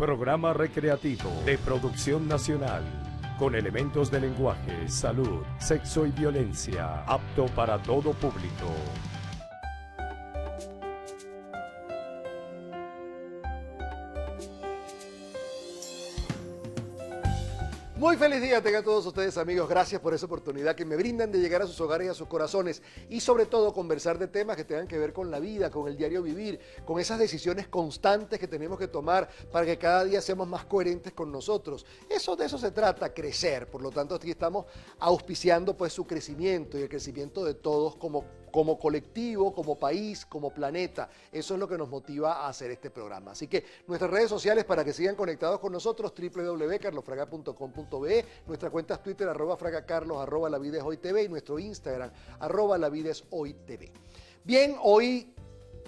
Programa recreativo de producción nacional, con elementos de lenguaje, salud, sexo y violencia, apto para todo público. Muy feliz día tengan todos ustedes, amigos. Gracias por esa oportunidad que me brindan de llegar a sus hogares y a sus corazones y sobre todo conversar de temas que tengan que ver con la vida, con el diario vivir, con esas decisiones constantes que tenemos que tomar para que cada día seamos más coherentes con nosotros. De eso se trata, crecer. Por lo tanto, aquí estamos auspiciando pues su crecimiento y el crecimiento de todos como colectivo, como país, como planeta. Eso es lo que nos motiva a hacer este programa. Así que nuestras redes sociales para que sigan conectados con nosotros, www.carlosfraga.com.be, nuestra cuenta es Twitter, @fragacarlos, @lavideshoytv y nuestro Instagram, @lavideshoytv. Bien, hoy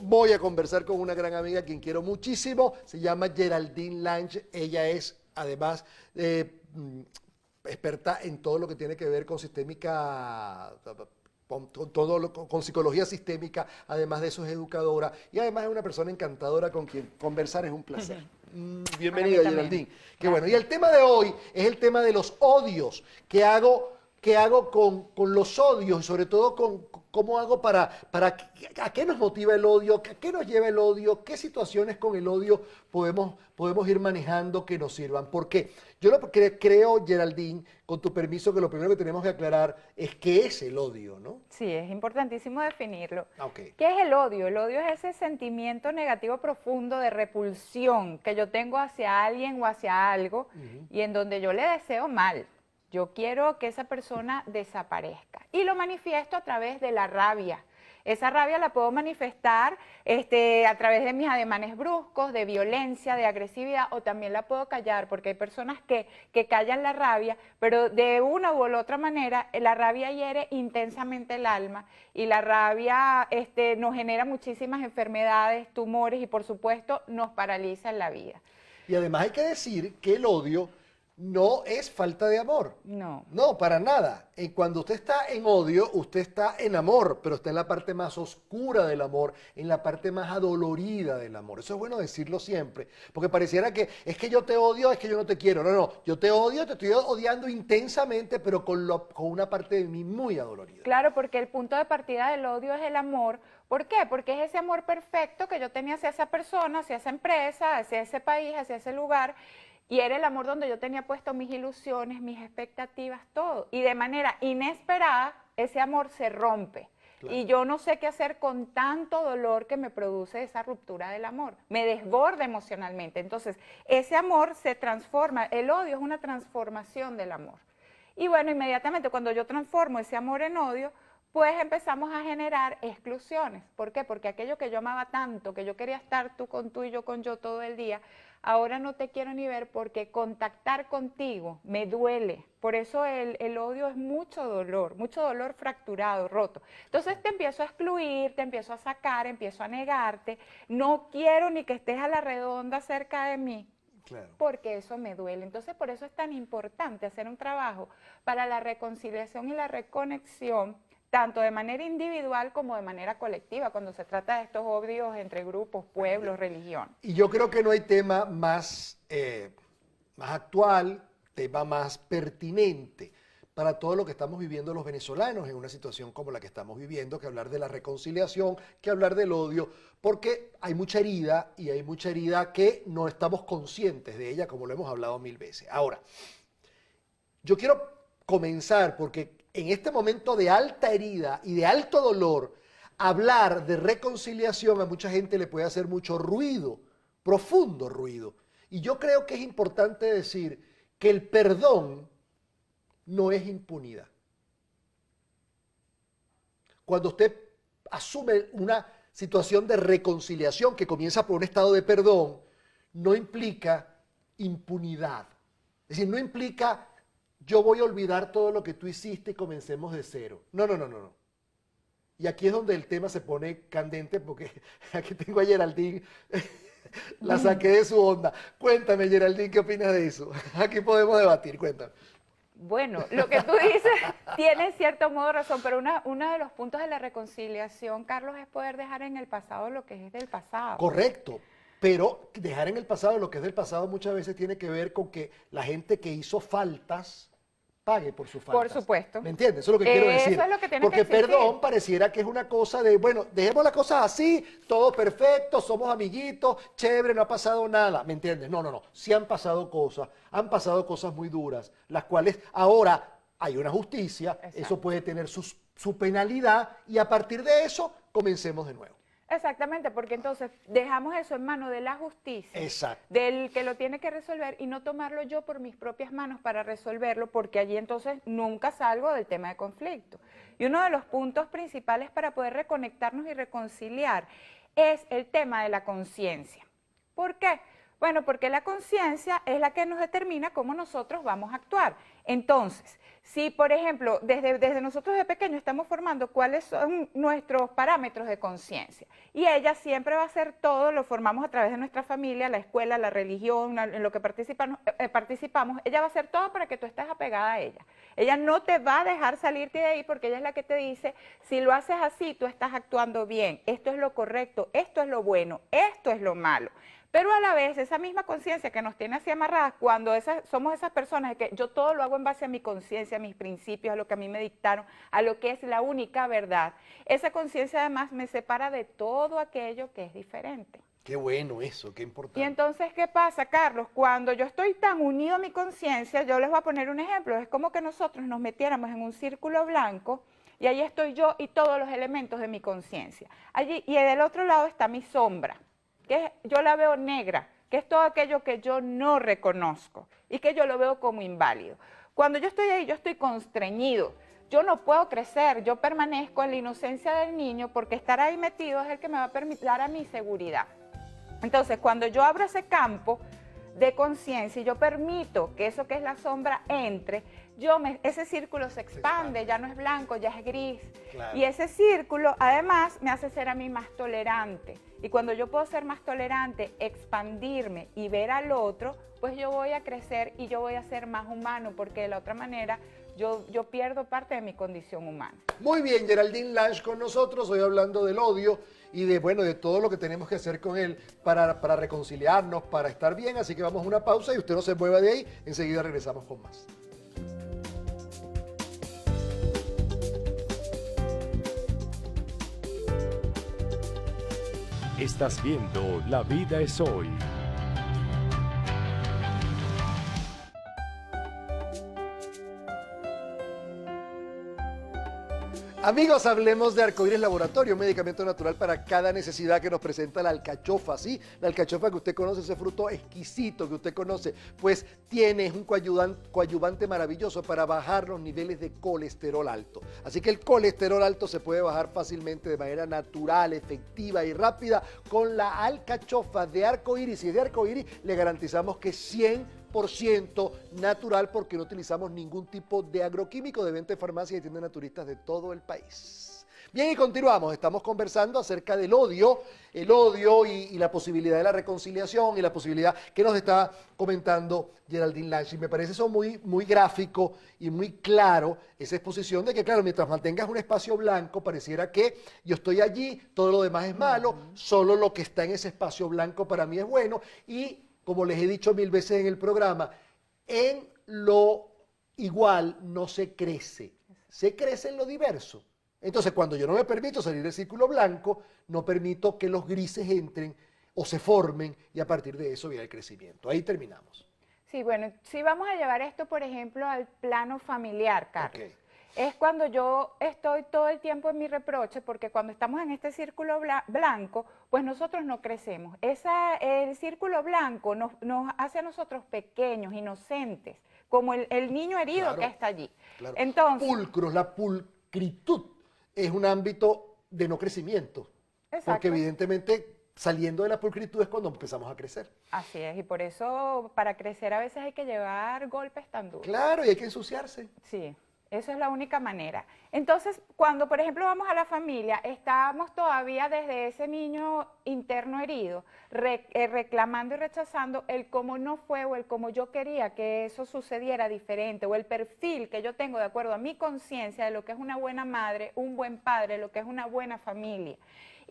voy a conversar con una gran amiga a quien quiero muchísimo, se llama Geraldine Lange. Ella es además experta en todo lo que tiene que ver con sistémica, con psicología sistémica. Además de eso es educadora y además es una persona encantadora con quien conversar es un placer. Bienvenida, Geraldine. Qué bueno. Y el tema de hoy es el tema de los odios. ¿Qué hago con los odios y sobre todo cómo hago a qué nos motiva el odio, a qué nos lleva el odio, qué situaciones con el odio podemos ir manejando que nos sirvan? Porque yo lo que creo, Geraldine, con tu permiso, que lo primero que tenemos que aclarar es qué es el odio, ¿no? Sí, es importantísimo definirlo. Okay. ¿Qué es el odio? El odio es ese sentimiento negativo profundo de repulsión que yo tengo hacia alguien o hacia algo y en donde yo le deseo mal. Yo quiero que esa persona desaparezca y lo manifiesto a través de la rabia. Esa rabia la puedo manifestar a través de mis ademanes bruscos, de violencia, de agresividad, o también la puedo callar, porque hay personas que callan la rabia, pero de una u otra manera la rabia hiere intensamente el alma y la rabia nos genera muchísimas enfermedades, tumores y por supuesto nos paraliza en la vida. Y además hay que decir que el odio no es falta de amor. No. No, para nada. Cuando usted está en odio, usted está en amor, pero está en la parte más oscura del amor, en la parte más adolorida del amor. Eso es bueno decirlo siempre, porque pareciera que es que yo te odio, es que yo no te quiero. No, no, yo te odio, te estoy odiando intensamente, pero con una parte de mí muy adolorida. Claro, porque el punto de partida del odio es el amor. ¿Por qué? Porque es ese amor perfecto que yo tenía hacia esa persona, hacia esa empresa, hacia ese país, hacia ese lugar. Y era el amor donde yo tenía puesto mis ilusiones, mis expectativas, todo. Y de manera inesperada, ese amor se rompe. Claro. Y yo no sé qué hacer con tanto dolor que me produce esa ruptura del amor. Me desborda emocionalmente. Entonces, ese amor se transforma. El odio es una transformación del amor. Y bueno, inmediatamente cuando yo transformo ese amor en odio, pues empezamos a generar exclusiones. ¿Por qué? Porque aquello que yo amaba tanto, que yo quería estar tú y yo con yo todo el día, ahora no te quiero ni ver porque contactar contigo me duele. Por eso el odio es mucho dolor fracturado, roto. Entonces te empiezo a excluir, te empiezo a sacar, empiezo a negarte. No quiero ni que estés a la redonda cerca de mí. Claro. Porque eso me duele. Entonces por eso es tan importante hacer un trabajo para la reconciliación y la reconexión, tanto de manera individual como de manera colectiva, cuando se trata de estos odios entre grupos, pueblos, religión. Y yo creo que no hay tema más actual, tema más pertinente para todo lo que estamos viviendo los venezolanos en una situación como la que estamos viviendo, que hablar de la reconciliación, que hablar del odio, porque hay mucha herida y hay mucha herida que no estamos conscientes de ella, como lo hemos hablado 1000 veces. Ahora, yo quiero comenzar porque en este momento de alta herida y de alto dolor, hablar de reconciliación a mucha gente le puede hacer mucho ruido, profundo ruido. Y yo creo que es importante decir que el perdón no es impunidad. Cuando usted asume una situación de reconciliación que comienza por un estado de perdón, no implica impunidad. Es decir, no implica yo voy a olvidar todo lo que tú hiciste y comencemos de cero. No, no, no, no, no. Y aquí es donde el tema se pone candente porque aquí tengo a Geraldine, la saqué de su onda. Cuéntame, Geraldine, ¿qué opinas de eso? Aquí podemos debatir, cuéntame. Bueno, lo que tú dices tiene cierto modo razón, pero uno de los puntos de la reconciliación, Carlos, es poder dejar en el pasado lo que es del pasado. Correcto, Pero dejar en el pasado lo que es del pasado muchas veces tiene que ver con que la gente que hizo faltas pague por sus faltas. Por supuesto. ¿Me entiendes? Eso es lo que quiero decir. Eso es lo que tiene Porque que existir. perdón pareciera que es una cosa de, bueno, dejemos las cosas así, todo perfecto, somos amiguitos, chévere, no ha pasado nada. ¿Me entiendes? No, no, no. Sí han pasado cosas muy duras, las cuales ahora hay una justicia, Exacto. eso puede tener su penalidad y a partir de eso comencemos de nuevo. Exactamente, porque entonces dejamos eso en manos de la justicia, Exacto. del que lo tiene que resolver y no tomarlo yo por mis propias manos para resolverlo, porque allí entonces nunca salgo del tema de conflicto. Y uno de los puntos principales para poder reconectarnos y reconciliar es el tema de la conciencia. ¿Por qué? Bueno, porque la conciencia es la que nos determina cómo nosotros vamos a actuar. Entonces, si por ejemplo, desde nosotros de pequeños estamos formando cuáles son nuestros parámetros de conciencia, y ella siempre va a ser todo, lo formamos a través de nuestra familia, la escuela, la religión, en lo que participamos, ella va a hacer todo para que tú estés apegada a ella. Ella no te va a dejar salirte de ahí porque ella es la que te dice, si lo haces así, tú estás actuando bien, esto es lo correcto, esto es lo bueno, esto es lo malo. Pero a la vez, esa misma conciencia que nos tiene así amarradas, cuando somos esas personas de que yo todo lo hago en base a mi conciencia, a mis principios, a lo que a mí me dictaron, a lo que es la única verdad, esa conciencia además me separa de todo aquello que es diferente. Qué bueno eso, qué importante. Y entonces, ¿qué pasa, Carlos? Cuando yo estoy tan unido a mi conciencia, yo les voy a poner un ejemplo, es como que nosotros nos metiéramos en un círculo blanco y ahí estoy yo y todos los elementos de mi conciencia. Allí, y del otro lado está mi sombra, que yo la veo negra, que es todo aquello que yo no reconozco y que yo lo veo como inválido. Cuando yo estoy ahí, yo estoy constreñido, yo no puedo crecer, yo permanezco en la inocencia del niño porque estar ahí metido es el que me va a permitir dar a mi seguridad. Entonces, cuando yo abro ese campo de conciencia y yo permito que eso que es la sombra entre, ese círculo se expande, ya no es blanco, ya es gris. Claro. Y ese círculo además me hace ser a mí más tolerante. Y cuando yo puedo ser más tolerante, expandirme y ver al otro, pues yo voy a crecer y yo voy a ser más humano, porque de la otra manera yo pierdo parte de mi condición humana. Muy bien, Geraldine Lange con nosotros, hoy hablando del odio y de todo lo que tenemos que hacer con él para reconciliarnos, para estar bien. Así que vamos a una pausa y usted no se mueva de ahí, enseguida regresamos con más. Estás viendo La Vida es Hoy. Amigos, hablemos de Arcoíris Laboratorio, un medicamento natural para cada necesidad que nos presenta la alcachofa, ¿sí? La alcachofa que usted conoce, ese fruto exquisito que usted conoce, pues tiene un coadyuvante maravilloso para bajar los niveles de colesterol alto. Así que el colesterol alto se puede bajar fácilmente de manera natural, efectiva y rápida con la alcachofa de Arcoíris. Y de Arcoíris le garantizamos que 100% natural porque no utilizamos ningún tipo de agroquímico, de venta en farmacias y tiendas naturistas de todo el país. Bien, y continuamos. Estamos conversando acerca del odio, el odio y la posibilidad de la reconciliación y la posibilidad que nos está comentando Geraldine Lange. Y me parece eso muy, muy gráfico y muy claro, esa exposición de que, claro, mientras mantengas un espacio blanco, pareciera que yo estoy allí, todo lo demás es malo, solo lo que está en ese espacio blanco para mí es bueno. Y como les he dicho 1000 veces en el programa, en lo igual no se crece en lo diverso. Entonces, cuando yo no me permito salir del círculo blanco, no permito que los grises entren o se formen y a partir de eso viene el crecimiento. Ahí terminamos. Sí, bueno, si vamos a llevar esto, por ejemplo, al plano familiar, Carlos. Okay. Es cuando yo estoy todo el tiempo en mi reproche, porque cuando estamos en este círculo blanco, pues nosotros no crecemos. El círculo blanco nos hace a nosotros pequeños, inocentes, como el niño herido, claro, que está allí. Claro. Entonces, pulcros, la pulcritud es un ámbito de no crecimiento. Exacto. Porque evidentemente saliendo de la pulcritud es cuando empezamos a crecer. Así es, y por eso para crecer a veces hay que llevar golpes tan duros. Claro, y hay que ensuciarse. Sí. Eso es la única manera. Entonces, cuando, por ejemplo, vamos a la familia, estamos todavía desde ese niño interno herido, reclamando y rechazando el cómo no fue o el cómo yo quería que eso sucediera diferente, o el perfil que yo tengo de acuerdo a mi conciencia de lo que es una buena madre, un buen padre, lo que es una buena familia.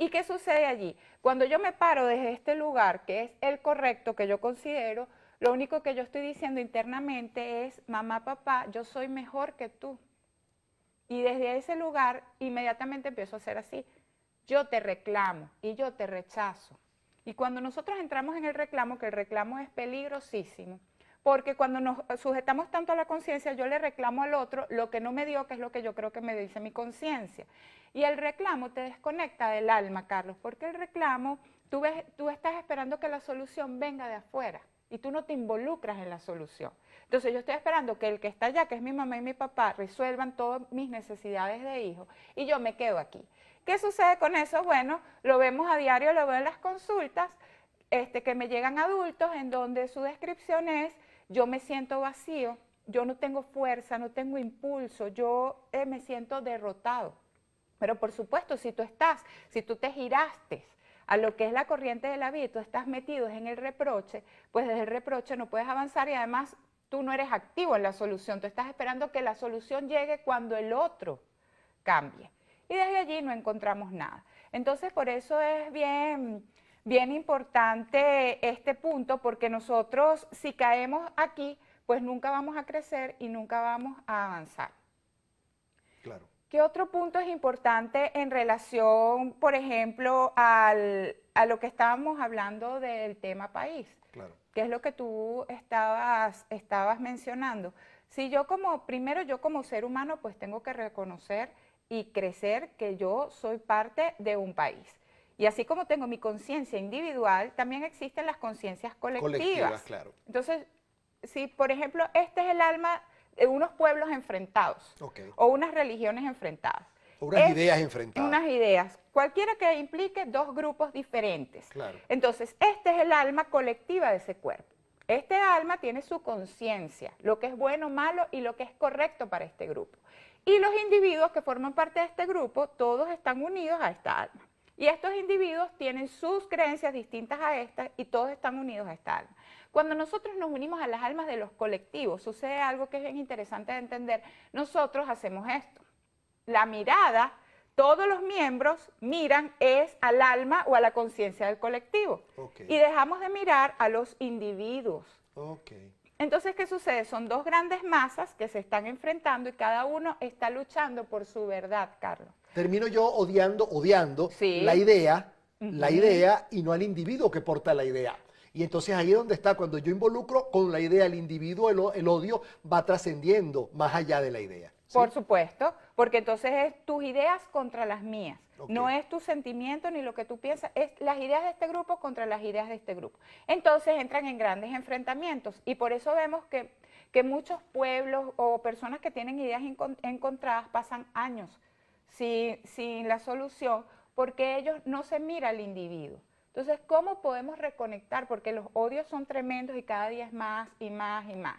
¿Y qué sucede allí? Cuando yo me paro desde este lugar, que es el correcto que yo considero, lo único que yo estoy diciendo internamente es, mamá, papá, yo soy mejor que tú. Y desde ese lugar inmediatamente empiezo a hacer así. Yo te reclamo y yo te rechazo. Y cuando nosotros entramos en el reclamo, que el reclamo es peligrosísimo, porque cuando nos sujetamos tanto a la conciencia, yo le reclamo al otro lo que no me dio, que es lo que yo creo que me dice mi conciencia. Y el reclamo te desconecta del alma, Carlos, porque el reclamo, tú estás esperando que la solución venga de afuera y tú no te involucras en la solución. Entonces yo estoy esperando que el que está allá, que es mi mamá y mi papá, resuelvan todas mis necesidades de hijo y yo me quedo aquí. ¿Qué sucede con eso? Bueno, lo vemos a diario, lo veo en las consultas, que me llegan adultos en donde su descripción es, yo me siento vacío, yo no tengo fuerza, no tengo impulso, yo me siento derrotado. Pero por supuesto, si tú te giraste a lo que es la corriente de la vida y tú estás metido en el reproche, pues desde el reproche no puedes avanzar y además tú no eres activo en la solución, tú estás esperando que la solución llegue cuando el otro cambie. Y desde allí no encontramos nada. Entonces, por eso es bien importante este punto, porque nosotros, si caemos aquí, pues nunca vamos a crecer y nunca vamos a avanzar. Claro. ¿Qué otro punto es importante en relación, por ejemplo, a lo que estábamos hablando del tema país? Claro. Que es lo que tú estabas mencionando. Si primero yo como ser humano, pues tengo que reconocer y crecer que yo soy parte de un país. Y así como tengo mi conciencia individual, también existen las conciencias colectivas. Claro. Entonces, si por ejemplo este es el alma de unos pueblos enfrentados, Okay. o unas religiones enfrentadas. O unas ideas enfrentadas. Unas ideas, cualquiera que implique dos grupos diferentes. Claro. Entonces, este es el alma colectiva de ese cuerpo. Este alma tiene su conciencia, lo que es bueno, malo y lo que es correcto para este grupo. Y los individuos que forman parte de este grupo, todos están unidos a esta alma. Y estos individuos tienen sus creencias distintas a estas y todos están unidos a esta alma. Cuando nosotros nos unimos a las almas de los colectivos, sucede algo que es bien interesante de entender. Nosotros hacemos esto. La mirada, todos los miembros miran es al alma o a la conciencia del colectivo. Okay. Y dejamos de mirar a los individuos. Okay. Entonces, ¿qué sucede? Son dos grandes masas que se están enfrentando y cada uno está luchando por su verdad, Carlos. Termino yo odiando Sí. la idea y no al individuo que porta la idea. Y entonces ahí es donde está, cuando yo involucro con la idea al individuo, el odio va trascendiendo más allá de la idea. ¿Sí? Por supuesto, porque entonces es tus ideas contra las mías. Okay. No es tu sentimiento ni lo que tú piensas, es las ideas de este grupo contra las ideas de este grupo. Entonces entran en grandes enfrentamientos y por eso vemos que muchos pueblos o personas que tienen ideas encontradas pasan años sin la solución porque ellos no se mira al individuo. Entonces, ¿cómo podemos reconectar? Porque los odios son tremendos y cada día es más y más y más.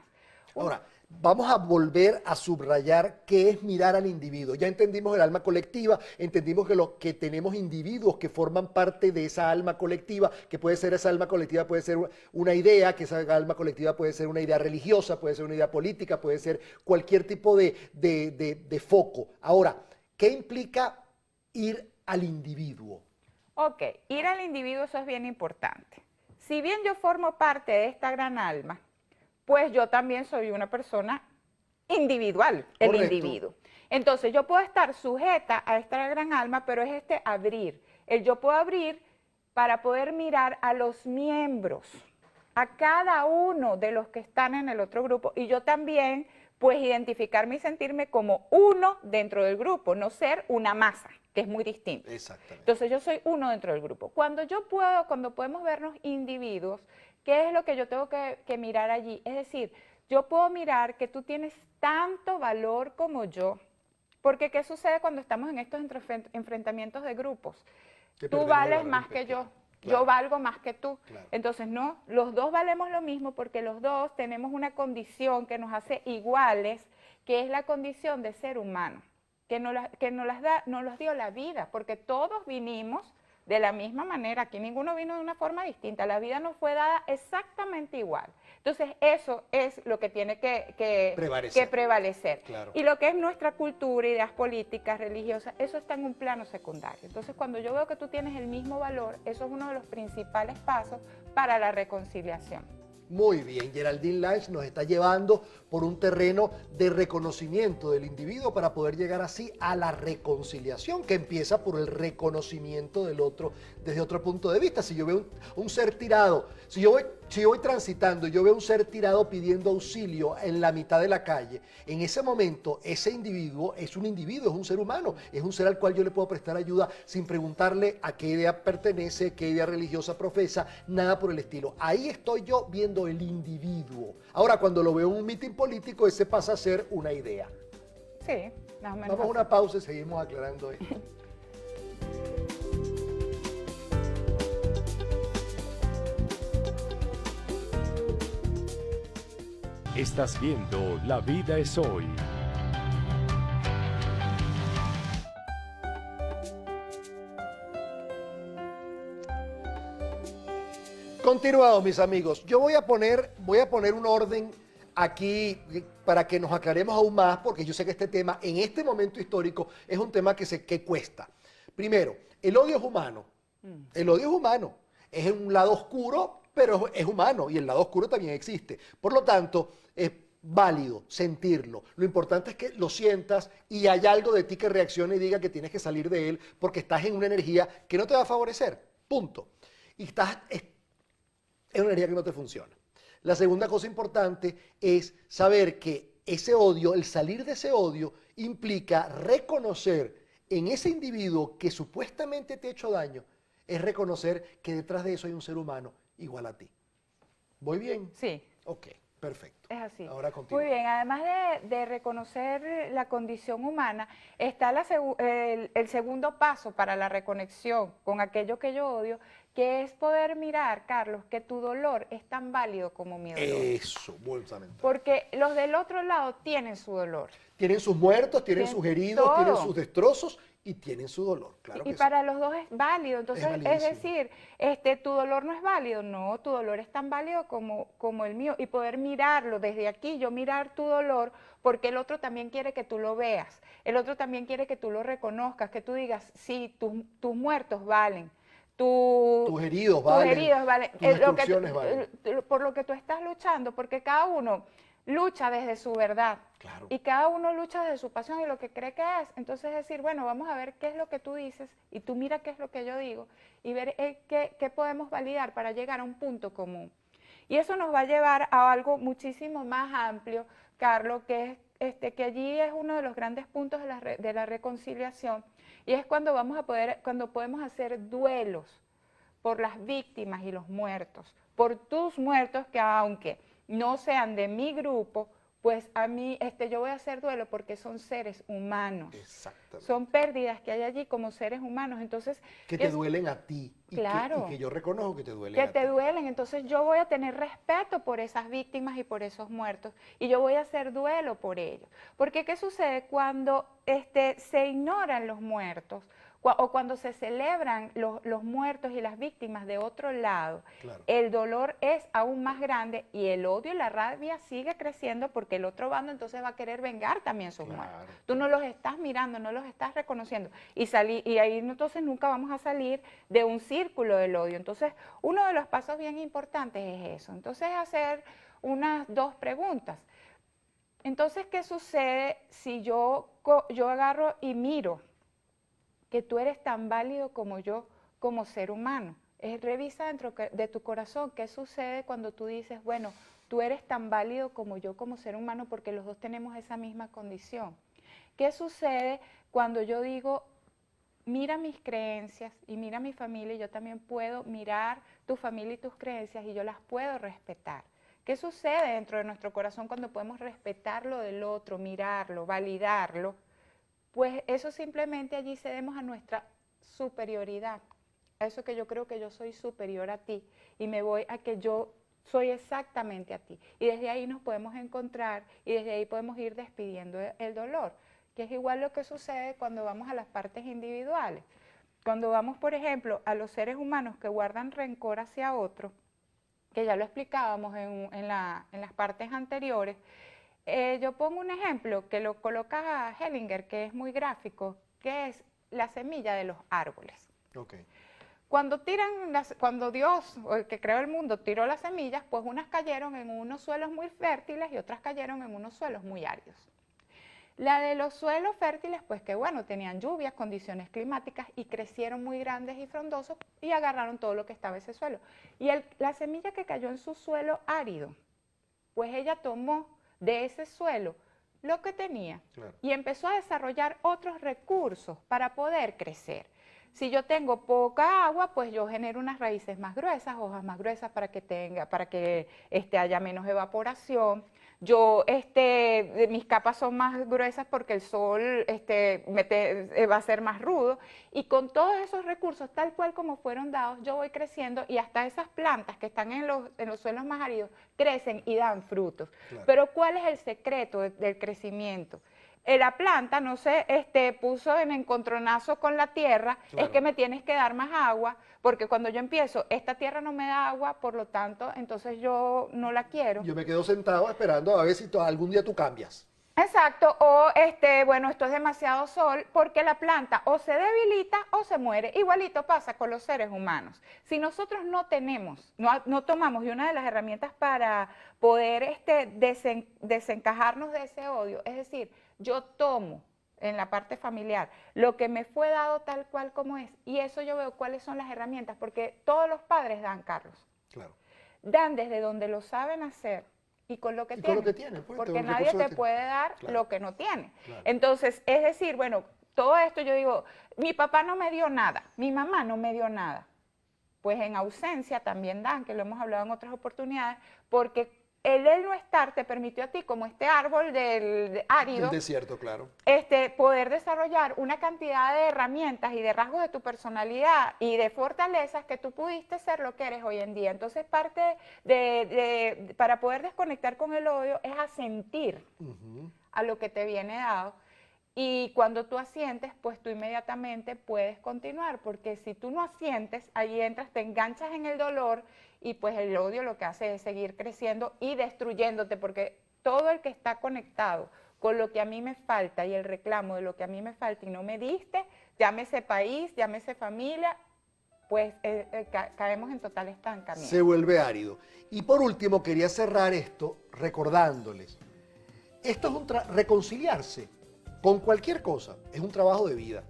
Ahora, vamos a volver a subrayar qué es mirar al individuo. Ya entendimos el alma colectiva, entendimos que tenemos individuos que forman parte de esa alma colectiva, que puede ser esa alma colectiva, puede ser una idea, que esa alma colectiva puede ser una idea religiosa, puede ser una idea política, puede ser cualquier tipo de foco. Ahora, ¿qué implica ir al individuo? Ok, ir al individuo, eso es bien importante. Si bien yo formo parte de esta gran alma, pues yo también soy una persona individual, el Correcto. individuo. Entonces yo puedo estar sujeta a esta gran alma, pero es abrir. Yo puedo abrir para poder mirar a los miembros, a cada uno de los que están en el otro grupo. Y yo también, pues, identificarme y sentirme como uno dentro del grupo, no ser una masa, que es muy distinto. Exactamente. Entonces yo soy uno dentro del grupo. Cuando podemos vernos individuos, ¿qué es lo que yo tengo que mirar allí? Es decir, yo puedo mirar que tú tienes tanto valor como yo, porque ¿qué sucede cuando estamos en estos enfrentamientos de grupos? Que Tú perdemos vales la más que yo, perspectiva. yo valgo más que tú. Claro. Entonces, no, los dos valemos lo mismo porque los dos tenemos una condición que nos hace iguales, que es la condición de ser humano, que nos dio la vida, porque todos vinimos de la misma manera, aquí ninguno vino de una forma distinta, la vida nos fue dada exactamente igual. Entonces, eso es lo que tiene que prevalecer. Claro. Y lo que es nuestra cultura, ideas políticas, religiosas, eso está en un plano secundario. Entonces, cuando yo veo que tú tienes el mismo valor, eso es uno de los principales pasos para la reconciliación. Muy bien, Geraldine Lange nos está llevando por un terreno de reconocimiento del individuo para poder llegar así a la reconciliación, que empieza por el reconocimiento del otro desde otro punto de vista. Si yo veo un ser tirado, si yo voy transitando y yo veo un ser tirado pidiendo auxilio en la mitad de la calle, en ese momento ese individuo es un individuo, es un ser humano, es un ser al cual yo le puedo prestar ayuda sin preguntarle a qué idea pertenece, qué idea religiosa profesa, nada por el estilo. Ahí estoy yo viendo el individuo. Ahora, cuando lo veo en un mitin político, ese pasa a ser una idea. Sí, más o menos. Vamos a una pausa y seguimos aclarando esto. Estás viendo La Vida es Hoy. Continuamos, mis amigos. Yo voy a poner un orden aquí para que nos aclaremos aún más, porque yo sé que este tema, en este momento histórico, es un tema que cuesta. Primero, el odio es humano. El odio es humano. Es un lado oscuro, pero es humano, y el lado oscuro también existe. Por lo tanto, es válido sentirlo. Lo importante es que lo sientas y hay algo de ti que reaccione y diga que tienes que salir de él porque estás en una energía que no te va a favorecer. Punto. Y es una energía que no te funciona. La segunda cosa importante es saber que ese odio, el salir de ese odio, implica reconocer en ese individuo que supuestamente te ha hecho daño, es reconocer que detrás de eso hay un ser humano igual a ti. ¿Voy bien? Sí. Ok, perfecto. Es así. Ahora continúa. Muy bien, además de reconocer la condición humana, está el segundo paso para la reconexión con aquello que yo odio, que es poder mirar, Carlos, que tu dolor es tan válido como mi dolor. Eso, bolsamente. Porque los del otro lado tienen su dolor. Tienen sus muertos, tienen sus heridos, tienen sus destrozos y tienen su dolor. Claro que Y sí. para los dos es válido. Entonces, es validísimo. decir, tu dolor no es válido. No, tu dolor es tan válido como el mío. Y poder mirarlo desde aquí, yo mirar tu dolor, porque el otro también quiere que tú lo veas. El otro también quiere que tú lo reconozcas, que tú digas, sí, tus muertos valen. Tus heridos valen. Tus destrucciones valen. Por lo que tú estás luchando, porque cada uno lucha desde su verdad. Claro. Y cada uno lucha desde su pasión y lo que cree que es. Entonces decir, bueno, vamos a ver qué es lo que tú dices y tú mira qué es lo que yo digo y ver qué podemos validar para llegar a un punto común. Y eso nos va a llevar a algo muchísimo más amplio, Carlos, que es que allí es uno de los grandes puntos de la reconciliación, y es cuando cuando podemos hacer duelos por las víctimas y los muertos, por tus muertos que aunque no sean de mi grupo, pues a mí yo voy a hacer duelo porque son seres humanos. Exactamente. Son pérdidas que hay allí como seres humanos. Entonces, que te duelen a ti. Claro. Y que yo reconozco que te duelen que a ti. te duelen. Entonces yo voy a tener respeto por esas víctimas y por esos muertos. Y yo voy a hacer duelo por ellos. Porque ¿qué sucede cuando se ignoran los muertos? O cuando se celebran los muertos y las víctimas de otro lado, Claro. el dolor es aún más grande y el odio y la rabia sigue creciendo porque el otro bando entonces va a querer vengar también sus muertos. Tú no los estás mirando, no los estás reconociendo. Y ahí entonces nunca vamos a salir de un círculo del odio. Entonces, uno de los pasos bien importantes es eso. Entonces, hacer unas dos preguntas. Entonces, ¿qué sucede si yo agarro y miro que tú eres tan válido como yo, como ser humano? Revisa dentro de tu corazón qué sucede cuando tú dices, bueno, tú eres tan válido como yo, como ser humano, porque los dos tenemos esa misma condición. ¿Qué sucede cuando yo digo, mira mis creencias y mira mi familia, y yo también puedo mirar tu familia y tus creencias y yo las puedo respetar? ¿Qué sucede dentro de nuestro corazón cuando podemos respetar lo del otro, mirarlo, validarlo? Pues eso simplemente allí cedemos a nuestra superioridad, a eso que yo creo que yo soy superior a ti y me voy a que yo soy exactamente a ti. Y desde ahí nos podemos encontrar y desde ahí podemos ir despidiendo el dolor, que es igual lo que sucede cuando vamos a las partes individuales. Cuando vamos, por ejemplo, a los seres humanos que guardan rencor hacia otro, que ya lo explicábamos en las partes anteriores. Yo pongo un ejemplo que lo coloca Hellinger, que es muy gráfico, que es la semilla de los árboles. Okay. Cuando Dios, o el que creó el mundo, tiró las semillas, pues unas cayeron en unos suelos muy fértiles y otras cayeron en unos suelos muy áridos. La de los suelos fértiles, pues que bueno, tenían lluvias, condiciones climáticas y crecieron muy grandes y frondosos y agarraron todo lo que estaba en ese suelo. Y la semilla que cayó en su suelo árido, pues ella tomó de ese suelo lo que tenía, claro, y empezó a desarrollar otros recursos para poder crecer. Si yo tengo poca agua, pues yo genero unas raíces más gruesas, hojas más gruesas para que haya menos evaporación. Mis capas son más gruesas porque el sol va a ser más rudo. Y con todos esos recursos, tal cual como fueron dados, yo voy creciendo y hasta esas plantas que están en los suelos más áridos crecen y dan frutos. Claro. Pero ¿cuál es el secreto del crecimiento? La planta no se puso en encontronazo con la tierra, claro, es que me tienes que dar más agua, porque cuando yo empiezo, esta tierra no me da agua, por lo tanto, entonces yo no la quiero. Yo me quedo sentado esperando a ver si algún día tú cambias. Exacto, o bueno, esto es demasiado sol, porque la planta o se debilita o se muere. Igualito pasa con los seres humanos. Si nosotros no tomamos, y una de las herramientas para poder desencajarnos de ese odio, es decir, yo tomo en la parte familiar lo que me fue dado tal cual como es, y eso yo veo cuáles son las herramientas, porque todos los padres dan, Carlos. Claro. Dan desde donde lo saben hacer y con lo que tienen, pues, porque nadie te puede dar, claro, lo que no tiene. Claro. Entonces, es decir, bueno, todo esto yo digo, mi papá no me dio nada, mi mamá no me dio nada. Pues en ausencia también dan, que lo hemos hablado en otras oportunidades, porque el no estar te permitió a ti, como este árbol del árido, del desierto, claro, poder desarrollar una cantidad de herramientas y de rasgos de tu personalidad y de fortalezas que tú pudiste ser lo que eres hoy en día. Entonces, parte para poder desconectar con el odio es asentir a lo que te viene dado. Y cuando tú asientes, pues tú inmediatamente puedes continuar, porque si tú no asientes, ahí entras, te enganchas en el dolor y pues el odio lo que hace es seguir creciendo y destruyéndote, porque todo el que está conectado con lo que a mí me falta y el reclamo de lo que a mí me falta y no me diste, llámese país, llámese familia, pues caemos en total estancamiento. Se vuelve árido. Y por último, quería cerrar esto recordándoles, esto es reconciliarse con cualquier cosa, es un trabajo de vida.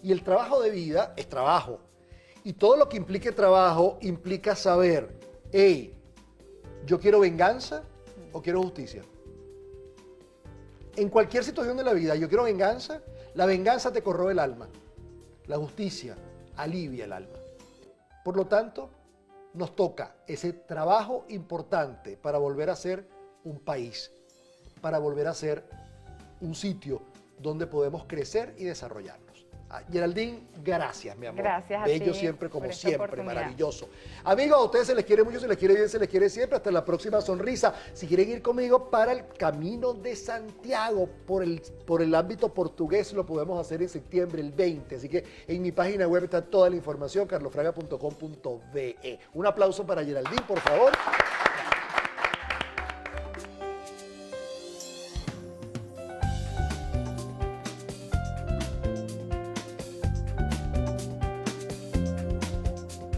Y el trabajo de vida es trabajo. Y todo lo que implique trabajo implica saber, hey, ¿yo quiero venganza o quiero justicia? En cualquier situación de la vida, yo quiero venganza, la venganza te corroe el alma. La justicia alivia el alma. Por lo tanto, nos toca ese trabajo importante para volver a ser un país, para volver a ser un sitio donde podemos crecer y desarrollarnos. Geraldine, gracias, mi amor. Gracias a Bello ti siempre, como por esta siempre, oportunidad. maravilloso. Amigos, a ustedes se les quiere mucho, se les quiere bien, se les quiere siempre. Hasta la próxima sonrisa. Si quieren ir conmigo para el Camino de Santiago, por el ámbito portugués, lo podemos hacer en septiembre, el 20. Así que en mi página web está toda la información, carlosfraga.com.be. Un aplauso para Geraldine, por favor.